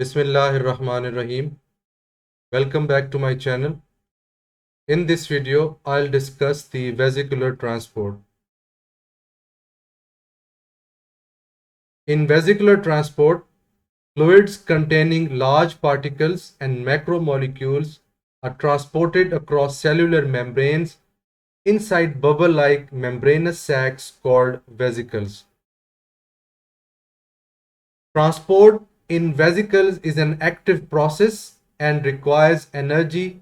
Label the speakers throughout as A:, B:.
A: Bismillahirrahmanirrahim. Welcome back to my channel. In this video, I'll discuss the vesicular transport. In vesicular transport, fluids containing large particles and macromolecules are transported across cellular membranes inside bubble-like membranous sacs called vesicles. Transport in vesicles is an active process and requires energy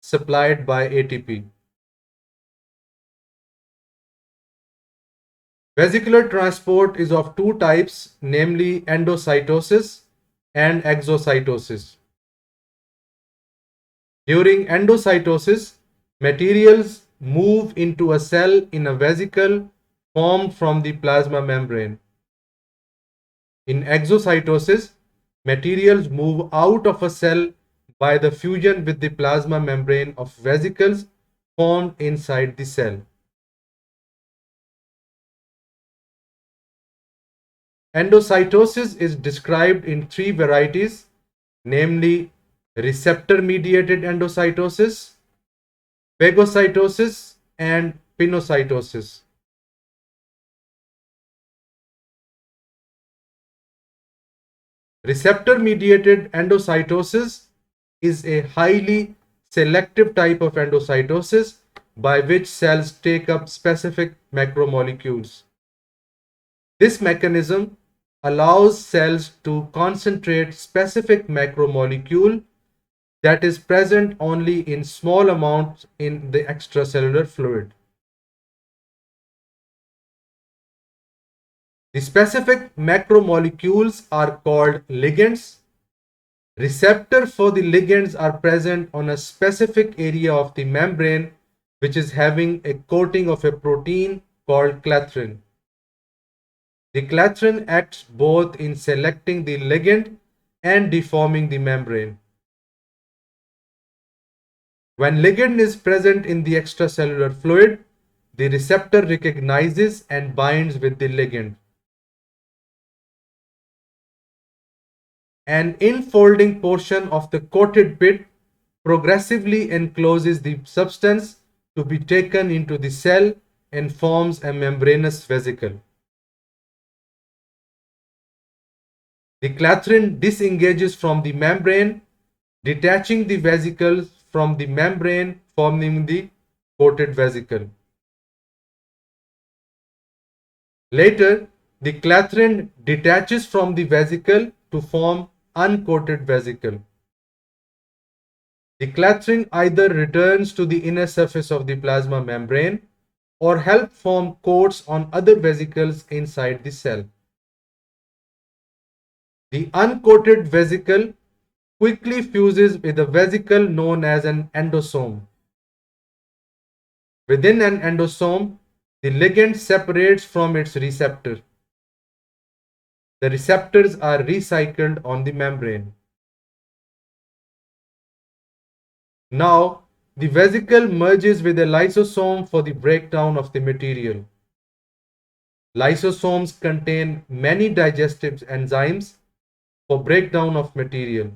A: supplied by ATP. Vesicular transport is of two types, namely endocytosis and exocytosis. During endocytosis, materials move into a cell in a vesicle formed from the plasma membrane. In exocytosis, materials move out of a cell by the fusion with the plasma membrane of vesicles formed inside the cell. Endocytosis is described in three varieties, namely receptor-mediated endocytosis, phagocytosis, and pinocytosis. Receptor-mediated endocytosis is a highly selective type of endocytosis by which cells take up specific macromolecules. This mechanism allows cells to concentrate specific macromolecule that is present only in small amounts in the extracellular fluid. The specific macromolecules are called ligands. Receptors for the ligands are present on a specific area of the membrane which is having a coating of a protein called clathrin. The clathrin acts both in selecting the ligand and deforming the membrane. When ligand is present in the extracellular fluid, the receptor recognizes and binds with the ligand. An infolding portion of the coated bit progressively encloses the substance to be taken into the cell and forms a membranous vesicle. The clathrin disengages from the membrane, detaching the vesicles from the membrane, forming the coated vesicle. Later, the clathrin detaches from the vesicle to form uncoated vesicle. The clathrin either returns to the inner surface of the plasma membrane or help form coats on other vesicles inside the cell. The uncoated vesicle quickly fuses with a vesicle known as an endosome. Within an endosome, the ligand separates from its receptor. The receptors are recycled on the membrane. Now, the vesicle merges with a lysosome for the breakdown of the material. Lysosomes contain many digestive enzymes for breakdown of material.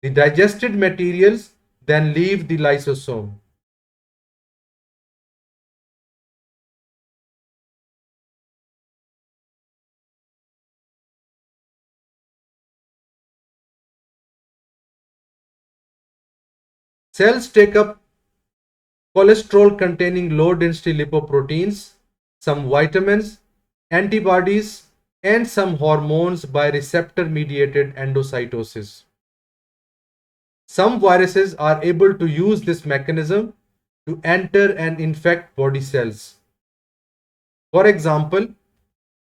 A: The digested materials then leave the lysosome. Cells take up cholesterol containing low density lipoproteins, some vitamins, antibodies, and some hormones by receptor mediated endocytosis. Some viruses are able to use this mechanism to enter and infect body cells. For example,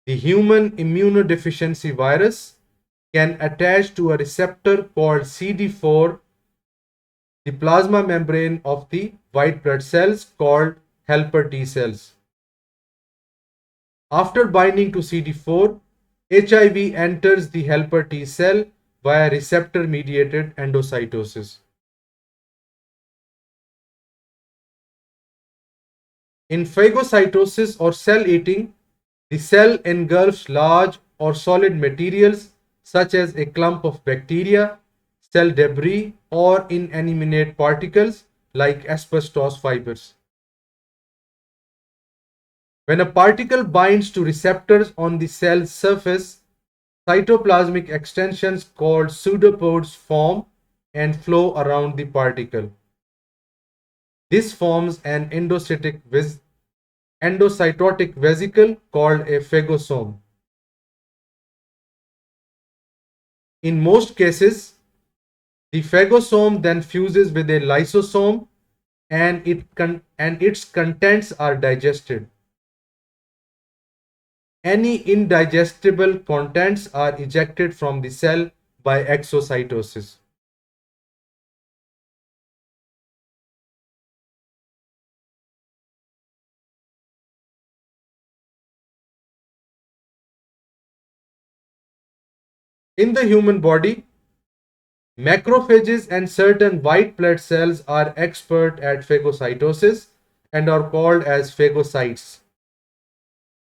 A: the human immunodeficiency virus can attach to a receptor called CD4, the plasma membrane of the white blood cells called helper T cells. After binding to CD4, HIV enters the helper T cell via receptor-mediated endocytosis. In phagocytosis or cell eating, the cell engulfs large or solid materials such as a clump of bacteria, cell debris, or inanimate particles like asbestos fibers. When a particle binds to receptors on the cell's surface, cytoplasmic extensions called pseudopods form and flow around the particle. This forms an endocytotic vesicle called a phagosome. In most cases, the phagosome then fuses with a lysosome and its contents are digested. Any indigestible contents are ejected from the cell by exocytosis. In the human body, macrophages and certain white blood cells are expert at phagocytosis and are called as phagocytes.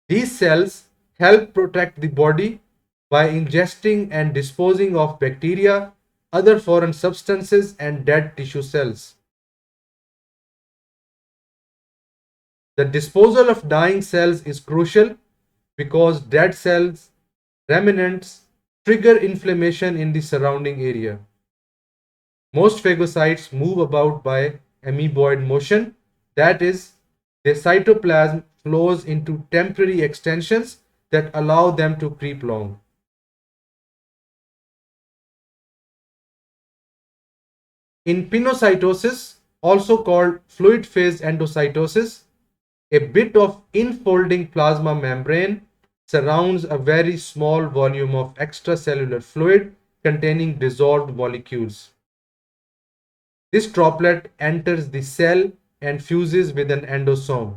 A: These cells help protect the body by ingesting and disposing of bacteria, other foreign substances, and dead tissue cells. The disposal of dying cells is crucial because dead cells, remnants, trigger inflammation in the surrounding area. Most phagocytes move about by amoeboid motion, that is, their cytoplasm flows into temporary extensions that allow them to creep along. In pinocytosis, also called fluid phase endocytosis, a bit of infolding plasma membrane surrounds a very small volume of extracellular fluid containing dissolved molecules. This droplet enters the cell and fuses with an endosome.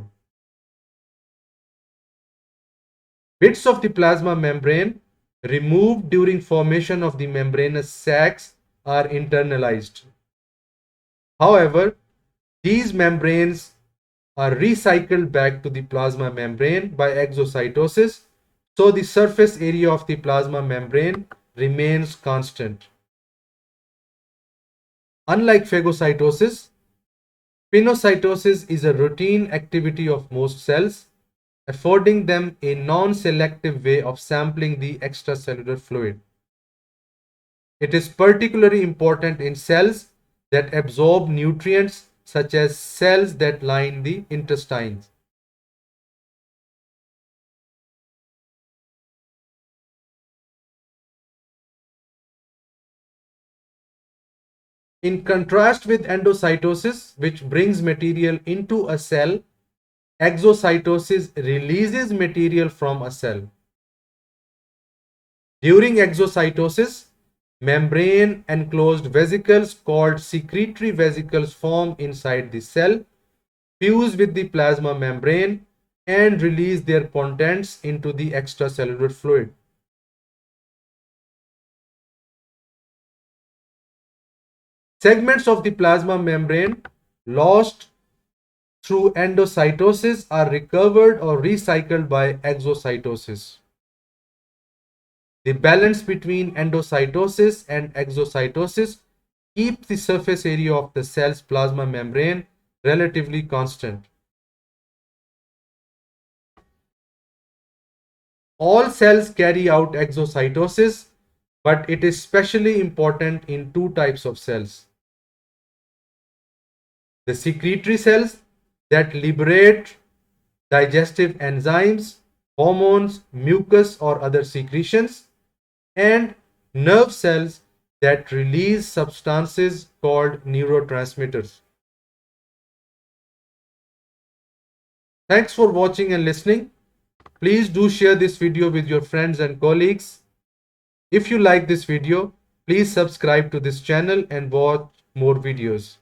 A: Bits of the plasma membrane removed during formation of the membranous sacs are internalized. However, these membranes are recycled back to the plasma membrane by exocytosis, so the surface area of the plasma membrane remains constant. Unlike phagocytosis, pinocytosis is a routine activity of most cells, affording them a non-selective way of sampling the extracellular fluid. It is particularly important in cells that absorb nutrients, such as cells that line the intestines. In contrast with endocytosis, which brings material into a cell, exocytosis releases material from a cell. During exocytosis, membrane enclosed vesicles called secretory vesicles form inside the cell, fuse with the plasma membrane, and release their contents into the extracellular fluid. Segments of the plasma membrane lost through endocytosis are recovered or recycled by exocytosis. The balance between endocytosis and exocytosis keeps the surface area of the cell's plasma membrane relatively constant. All cells carry out exocytosis, but it is especially important in two types of cells. The secretory cells that liberate digestive enzymes, hormones, mucus, or other secretions, and nerve cells that release substances called neurotransmitters. Thanks for watching and listening. Please do share this video with your friends and colleagues. If you like this video, please subscribe to this channel and watch more videos.